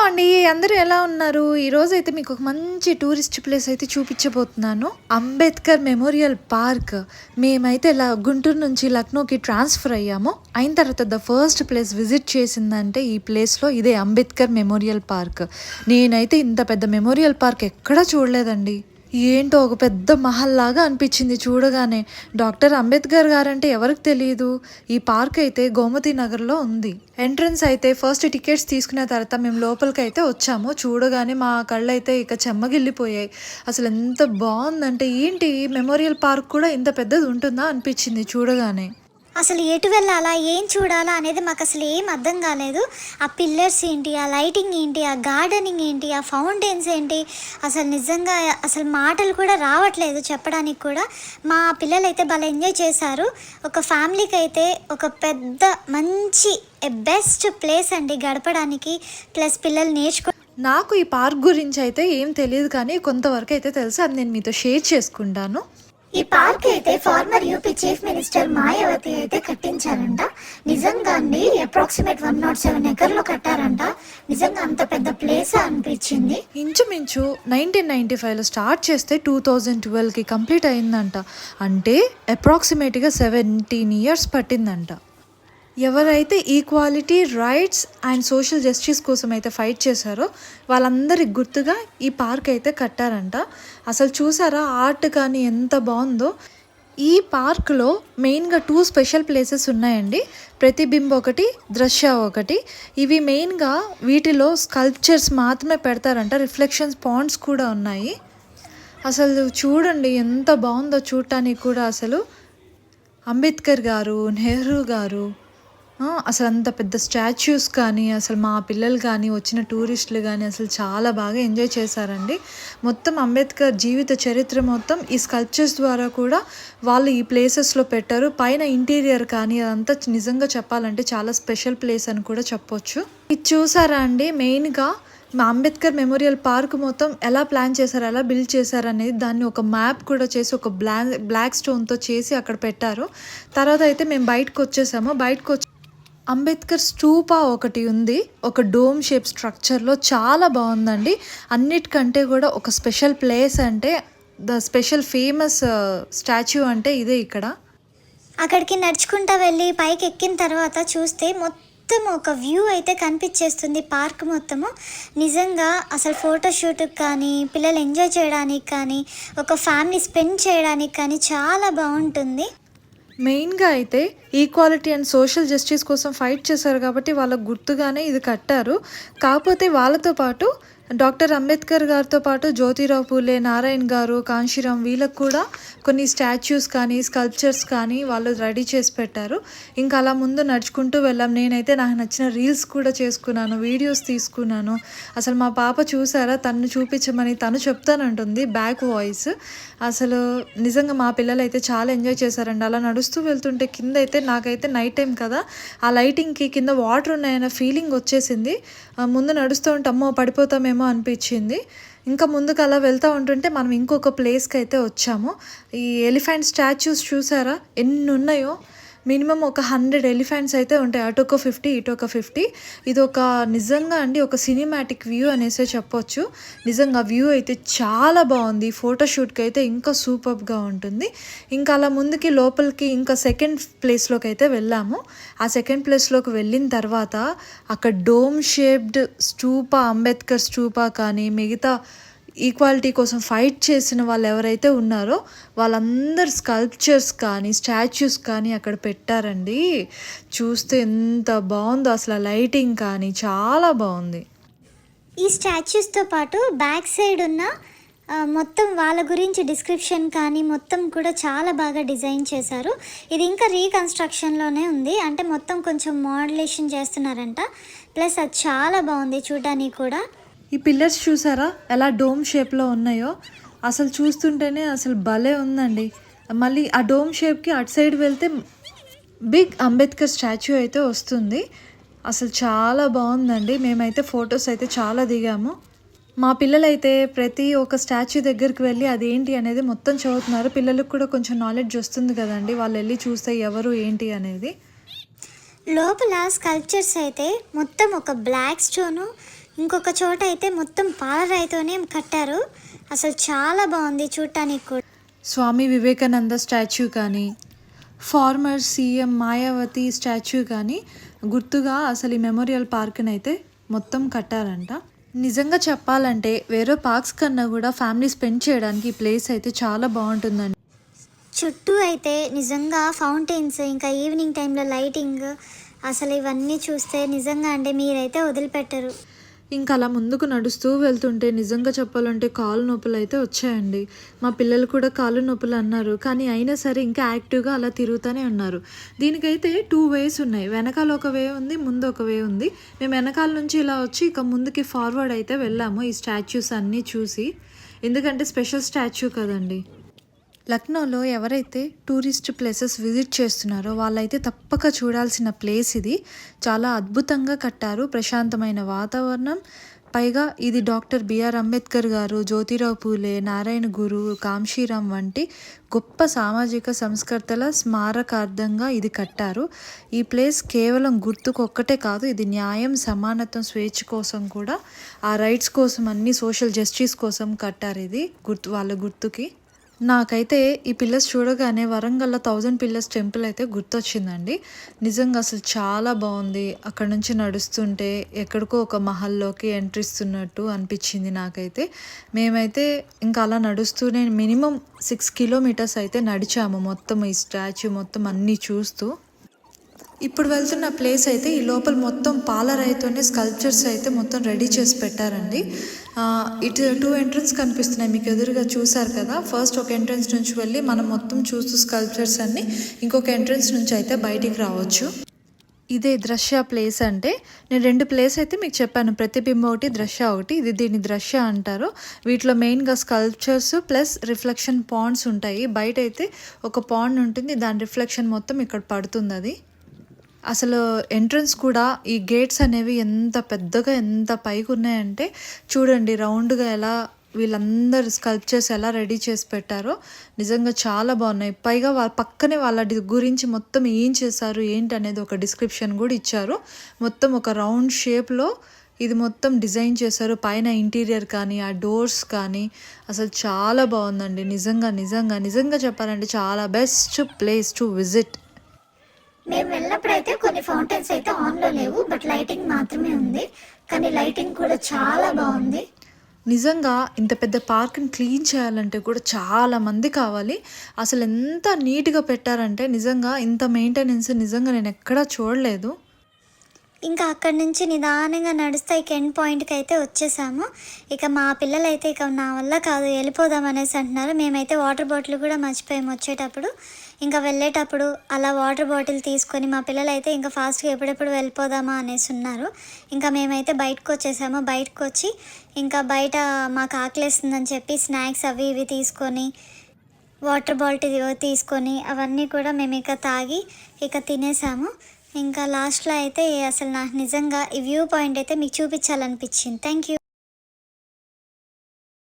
అండి. అందరూ ఎలా ఉన్నారు? ఈరోజైతే మీకు ఒక మంచి టూరిస్ట్ ప్లేస్ అయితే చూపించబోతున్నాను. Ambedkar memorial park. మేమైతే గుంటూరు నుంచి లక్నోకి ట్రాన్స్‌ఫర్ అయ్యాము. అయిన తర్వాత ఫస్ట్ ప్లేస్ విజిట్ చేసిందంటే ఈ ప్లేస్‌లో ఇదే అంబేద్కర్ మెమోరియల్ పార్క్. నేనైతే ఇంత పెద్ద మెమోరియల్ పార్క్ ఎక్కడా చూడలేదండి. ఏంటో ఒక పెద్ద మహల్ లాగా అనిపించింది చూడగానే. డాక్టర్ అంబేద్కర్ గారంటే ఎవరికి తెలియదు. ఈ పార్క్ అయితే గోమతి నగర్‌లో ఉంది. ఎంట్రన్స్ అయితే ఫస్ట్ టికెట్స్ తీసుకున్న తర్వాత మేము లోపలికైతే వచ్చాము. చూడగానే మా కళ్ళైతే ఇక చెమ్మగిల్లిపోయాయి. అసలు ఎంత బాగుందంటే ఏంటి మెమోరియల్ పార్క్ కూడా ఇంత పెద్దది ఉంటుందా అనిపించింది చూడగానే. అసలు ఎటు వెళ్ళాలా? ఏం చూడాలా? అనేది మాకసలు ఏం అర్థం కాలేదు. ఆ పిల్లర్స్ ఏంటి? ఆ లైటింగ్ ఏంటి? ఆ గార్డెనింగ్ ఏంటి? ఆ ఫౌంటైన్స్ ఏంటి? అసలు నిజంగా అసలు మాటలు కూడా రావట్లేదు చెప్పడానికి కూడా. మా పిల్లలైతే భలే ఎంజాయ్ చేశారు. ఒక ఫ్యామిలీకైతే ఒక పెద్ద మంచి బెస్ట్ ప్లేస్ అండి గడపడానికి. ప్లస్ పిల్లలు నాకు ఈ పార్క్ గురించి అయితే ఏం తెలియదు కానీ కొంతవరకు అయితే తెలుసు. అది నేను మీతో షేర్ చేసుకుంటాను. ఈ పార్క్ అయితే former UP chief minister Mayawati అయితే కట్టించారంట. నిజంగా అండి అప్రాక్సిమేట్ 107 ఎకర్లో కట్టారంట. నిజంగా అంత పెద్ద ప్లేస్ అనిపించింది. ఇంచుమించు 1995లో స్టార్ట్ చేస్తే 2012కి కంప్లీట్ అయిందంట. అంటే అప్రాక్సిమేట్గా 17 ఇయర్స్ పట్టిందంట. ఎవరైతే equality, rights and social justice కోసం అయితే ఫైట్ చేశారో వాళ్ళందరికి గుర్తుగా ఈ పార్క్ అయితే కట్టారంట. అసలు చూసారా ఆర్ట్ కానీ ఎంత బాగుందో. ఈ పార్క్లో మెయిన్గా 2 స్పెషల్ ప్లేసెస్ ఉన్నాయండి. ప్రతిబింబ్ ఒకటి, దృశ్య ఒకటి. ఇవి మెయిన్గా వీటిలో స్కల్ప్చర్స్ మాత్రమే పెడతారంట. రిఫ్లెక్షన్స్ పాండ్స్ కూడా ఉన్నాయి. అసలు చూడండి ఎంత బాగుందో చూడటానికి కూడా. అసలు అంబేద్కర్ గారు, నెహ్రూ గారు, అసలు అంత పెద్ద స్టాచ్యూస్ కానీ అసలు మా పిల్లలు కానీ వచ్చిన టూరిస్టులు కానీ అసలు చాలా బాగా ఎంజాయ్ చేశారండి. మొత్తం అంబేద్కర్ జీవిత చరిత్ర మొత్తం ఈ స్కల్ప్చర్స్ ద్వారా కూడా వాళ్ళు ఈ ప్లేసెస్లో పెట్టారు. పైన ఇంటీరియర్ కానీ అదంతా నిజంగా చెప్పాలంటే చాలా స్పెషల్ ప్లేస్ అని కూడా చెప్పొచ్చు. ఇది చూసారా అండి, మెయిన్గా మా అంబేద్కర్ మెమోరియల్ పార్క్ మొత్తం ఎలా ప్లాన్ చేశారు, ఎలా బిల్డ్ చేశారు అనేది దాన్ని ఒక మ్యాప్ కూడా చేసి ఒక బ్లాక్ స్టోన్తో చేసి అక్కడ పెట్టారు. తర్వాత అయితే మేము బయటకు వచ్చేసాము. అంబేద్కర్ స్తూపా ఒకటి ఉంది, ఒక డోమ్ షేప్ స్ట్రక్చర్లో. చాలా బాగుందండి. అన్నిటికంటే కూడా ఒక స్పెషల్ ప్లేస్ అంటే ద స్పెషల్ ఫేమస్ స్టాచ్యూ అంటే ఇదే. ఇక్కడ అక్కడికి నడుచుకుంటా వెళ్ళి పైకి ఎక్కిన తర్వాత చూస్తే మొత్తం ఒక వ్యూ అయితే కనిపించేస్తుంది పార్క్ మొత్తము. నిజంగా అసలు ఫోటోషూట్కి కానీ, పిల్లలు ఎంజాయ్ చేయడానికి కానీ, ఒక ఫ్యామిలీ స్పెండ్ చేయడానికి కానీ చాలా బాగుంటుంది. మెయిన్గా అయితే ఈక్వాలిటీ అండ్ సోషల్ జస్టిస్ కోసం ఫైట్ చేశారు కాబట్టి వాళ్ళకు గుర్తుగానే ఇది కట్టారు. కాకపోతే వాళ్ళతో పాటు డాక్టర్ అంబేద్కర్ గారితో పాటు జ్యోతిరావు పూలే, నారాయణ గారు, కాంశీరామ్ వీళ్ళకు కూడా కొన్ని స్టాచ్యూస్ కానీ స్కల్ప్చర్స్ కానీ వాళ్ళు రెడీ చేసి పెట్టారు. ఇంకా అలా ముందు నడుచుకుంటూ వెళ్ళాం. నేనైతే నాకు నచ్చిన రీల్స్ కూడా చేసుకున్నాను, వీడియోస్ తీసుకున్నాను. అసలు మా పాప చూసారా, తను చూపించమని తను చెప్తానంటుంది బ్యాక్ వాయిస్. అసలు నిజంగా మా పిల్లలు అయితే చాలా ఎంజాయ్ చేశారండి. అలా నడుస్తూ వెళ్తుంటే కింద అయితే నాకైతే నైట్ టైం కదా, ఆ లైటింగ్కి కింద వాటర్ ఉన్నాయన్న ఫీలింగ్ వచ్చేసింది. ముందు నడుస్తూ ఉంటే అమ్మో పడిపోతామేమో అనిపించింది. ఇంకా ముందుకు అలా వెళ్తూ ఉంటుంటే మనం ఇంకొక ప్లేస్కి అయితే వచ్చాము. ఈ ఎలిఫెంట్ స్టాచ్యూస్ చూసారా ఎన్ని ఉన్నాయో. మినిమం ఒక 100 ఎలిఫెంట్స్ అయితే ఉంటాయి. అటు ఒక 50, ఇటు ఒక 50. ఇది ఒక నిజంగా అండి ఒక సినిమాటిక్ వ్యూ అనేసే చెప్పొచ్చు. నిజంగా వ్యూ అయితే చాలా బాగుంది. ఫోటోషూట్కి అయితే ఇంకా సూపర్గా ఉంటుంది. ఇంకా అలా ముందుకి లోపలికి ఇంకా సెకండ్ ప్లేస్లోకి అయితే వెళ్ళాము. ఆ సెకండ్ ప్లేస్లోకి వెళ్ళిన తర్వాత అక్కడ డోమ్ షేప్డ్ స్టూపా, అంబేద్కర్ స్టూపా కానీ మిగతా ఈక్వాలిటీ కోసం ఫైట్ చేసిన వాళ్ళు ఎవరైతే ఉన్నారో వాళ్ళందరు స్కల్ప్చర్స్ కానీ స్టాచ్యూస్ కానీ అక్కడ పెట్టారండి. చూస్తే ఎంత బాగుందో అసలు. లైటింగ్ కానీ చాలా బాగుంది. ఈ స్టాచ్యూస్తో పాటు బ్యాక్ సైడ్ ఉన్న మొత్తం వాళ్ళ గురించి డిస్క్రిప్షన్ కానీ మొత్తం కూడా చాలా బాగా డిజైన్ చేశారు. ఇది ఇంకా రీకన్స్ట్రక్షన్లోనే ఉంది, అంటే మొత్తం కొంచెం మోడ్యులేషన్ చేస్తున్నారంట. ప్లస్ అది చాలా బాగుంది చూడడానికి కూడా. ఈ పిల్లర్స్ చూసారా ఎలా డోమ్ షేప్లో ఉన్నాయో. అసలు చూస్తుంటేనే అసలు భలే ఉందండి. మళ్ళీ ఆ డోమ్ షేప్కి అటు సైడ్ వెళ్తే బిగ్ అంబేద్కర్ స్టాచ్యూ అయితే వస్తుంది. అసలు చాలా బాగుందండి. మేమైతే ఫొటోస్ అయితే చాలా దిగాము. మా పిల్లలైతే ప్రతి ఒక్క స్టాచ్యూ దగ్గరికి వెళ్ళి అదేంటి అనేది మొత్తం చదువుతున్నారు. పిల్లలకు కూడా కొంచెం నాలెడ్జ్ వస్తుంది కదండి, వాళ్ళు వెళ్ళి చూస్తే ఎవరు ఏంటి అనేది. లోపల స్కల్ప్చర్స్ అయితే మొత్తం ఒక బ్లాక్ స్టోను, ఇంకొక చోట అయితే మొత్తం పాలరాయితోనే కట్టారు. అసలు చాలా బాగుంది చూడటానికి కూడా. స్వామి వివేకానంద స్టాచ్యూ కానీ, ఫార్మర్ సీఎం మాయావతి స్టాచ్యూ కానీ గుర్తుగా అసలు ఈ మెమోరియల్ పార్క్ని అయితే మొత్తం కట్టారంట. నిజంగా చెప్పాలంటే వేరే పార్క్స్ కన్నా కూడా ఫ్యామిలీ స్పెండ్ చేయడానికి ఈ ప్లేస్ అయితే చాలా బాగుంటుందండి. చుట్టూ అయితే నిజంగా ఫౌంటైన్స్, ఇంకా ఈవినింగ్ టైంలో లైటింగ్, అసలు ఇవన్నీ చూస్తే నిజంగా అంటే మీరైతే వదిలిపెట్టరు. ఇంకా అలా ముందుకు నడుస్తూ వెళ్తుంటే నిజంగా చెప్పాలంటే కాళ్ళు నొప్పులు అయితే వచ్చాయండి. మా పిల్లలు కూడా కాళ్ళు నొప్పులు అన్నారు, కానీ అయినా సరే ఇంకా యాక్టివ్గా అలా తిరుగుతూనే ఉన్నారు. దీనికైతే 2 వేస్ ఉన్నాయి. వెనకాల ఒక వే ఉంది, ముందు ఒక వే ఉంది. మేము వెనకాల నుంచి ఇలా వచ్చి ఇక ముందుకి ఫార్వర్డ్ అయితే వెళ్ళాము ఈ స్టాచ్యూస్ అన్నీ చూసి, ఎందుకంటే స్పెషల్ స్టాచ్యూ కదండి. లక్నోలో ఎవరైతే టూరిస్ట్ ప్లేసెస్ విజిట్ చేస్తున్నారో వాళ్ళైతే తప్పక చూడాల్సిన ప్లేస్ ఇది. చాలా అద్భుతంగా కట్టారు, ప్రశాంతమైన వాతావరణం. పైగా ఇది డాక్టర్ బిఆర్ అంబేద్కర్ గారు, జ్యోతిరావు పూలే, నారాయణ గురు, కాంశీరామ్ వంటి గొప్ప సామాజిక సంస్కర్తల స్మారకార్థంగా ఇది కట్టారు. ఈ ప్లేస్ కేవలం గుర్తుకు ఒక్కటే కాదు, ఇది న్యాయం, సమానత్వం, స్వేచ్ఛ కోసం కూడా, ఆ రైట్స్ కోసం, అన్ని సోషల్ జస్టిస్ కోసం కట్టారు. ఇది వాళ్ళ గుర్తుకి. నాకైతే ఈ పిల్లర్స్ చూడగానే వరంగల్లో 1000 పిల్లర్స్ టెంపుల్ అయితే గుర్తొచ్చిందండి. నిజంగా అసలు చాలా బాగుంది. అక్కడ నుంచి నడుస్తుంటే ఎక్కడికో ఒక మహల్లోకి ఎంట్రీ ఇస్తున్నట్టు అనిపించింది నాకైతే. మేమైతే ఇంకా అలా నడుస్తూనే మినిమం 6 కిలోమీటర్స్ అయితే నడిచాము మొత్తం ఈ స్టాచ్యూ మొత్తం అన్నీ చూస్తూ. ఇప్పుడు వెళ్తున్న ప్లేస్ అయితే ఈ లోపల మొత్తం పాలరాయితోనే స్కల్ప్చర్స్ అయితే మొత్తం రెడీ చేసి పెట్టారండి. ఇటు 2 ఎంట్రన్స్ కనిపిస్తున్నాయి మీకు ఎదురుగా, చూసారు కదా. ఫస్ట్ ఒక ఎంట్రన్స్ నుంచి వెళ్ళి మనం మొత్తం చూస్తూ స్కల్ప్చర్స్ అన్నీ ఇంకొక ఎంట్రన్స్ నుంచి అయితే బయటికి రావచ్చు. ఇదే దృశ్య ప్లేస్ అంటే. నేను 2 ప్లేస్ అయితే మీకు చెప్పాను, ప్రతిబింబ ఒకటి, దృశ్య ఒకటి. దీన్ని దృశ్య అంటారు. వీటిలో మెయిన్గా స్కల్ప్చర్స్ ప్లస్ రిఫ్లెక్షన్ పాండ్స్ ఉంటాయి. బయట అయితే ఒక పాండ్ ఉంటుంది, దాని రిఫ్లెక్షన్ మొత్తం ఇక్కడ పడుతుంది. అది అసలు ఎంట్రన్స్ కూడా ఈ గేట్స్ అనేవి ఎంత పెద్దగా ఎంత పైకి ఉన్నాయంటే చూడండి, రౌండ్గా ఎలా వీళ్ళందరూ స్కల్ప్చర్స్ ఎలా రెడీ చేసి పెట్టారో నిజంగా చాలా బాగున్నాయి. పైగా వాళ్ళ పక్కనే వాళ్ళ గురించి మొత్తం ఏం చేశారు ఏంటి అనేది ఒక డిస్క్రిప్షన్ కూడా ఇచ్చారు. మొత్తం ఒక రౌండ్ షేప్లో ఇది మొత్తం డిజైన్ చేశారు. పైన ఇంటీరియర్ కానీ ఆ డోర్స్ కానీ అసలు చాలా బాగుందండి. నిజంగా నిజంగా నిజంగా చెప్పాలంటే చాలా బెస్ట్ ప్లేస్ టు విజిట్. మేము వెళ్ళినప్పుడైతే కొన్ని ఫౌంటైన్స్ అయితే ఆన్లో లేవు, బట్ లైటింగ్ మాత్రమే ఉంది. కానీ లైటింగ్ కూడా చాలా బాగుంది. నిజంగా ఇంత పెద్ద పార్క్ని క్లీన్ చేయాలంటే కూడా చాలా మంది కావాలి. అసలు ఎంత నీట్గా పెట్టారంటే నిజంగా ఇంత మెయింటెనెన్స్ నిజంగా నేను ఎక్కడా చూడలేదు. ఇంకా అక్కడి నుంచి నిదానంగా నడుస్తే ఇక ఎండ్ పాయింట్కి అయితే వచ్చేసాము. ఇక మా పిల్లలైతే ఇక నా వల్ల కాదు వెళ్ళిపోదాం అనేసి అంటున్నారు. మేమైతే వాటర్ బాటిల్ కూడా మర్చిపోయాము వచ్చేటప్పుడు. ఇంకా వెళ్ళేటప్పుడు అలా వాటర్ బాటిల్ తీసుకొని మా పిల్లలు అయితే ఇంకా ఫాస్ట్గా ఎప్పుడెప్పుడు వెళ్ళిపోదామా అనేసి ఉన్నారు. ఇంకా మేమైతే బయటకు వచ్చేసాము. బయటకు వచ్చి ఇంకా బయట మాకు ఆకలేస్తుందని చెప్పి స్నాక్స్ అవి ఇవి తీసుకొని, వాటర్ బాటిల్ తీసుకొని అవన్నీ కూడా మేము ఇక తాగి ఇక తినేసాము. ఇంకా లాస్ట్లో అయితే అసలు నాకు నిజంగా ఈ వ్యూ పాయింట్ అయితే మీకు చూపించాలనిపించింది. Thank you.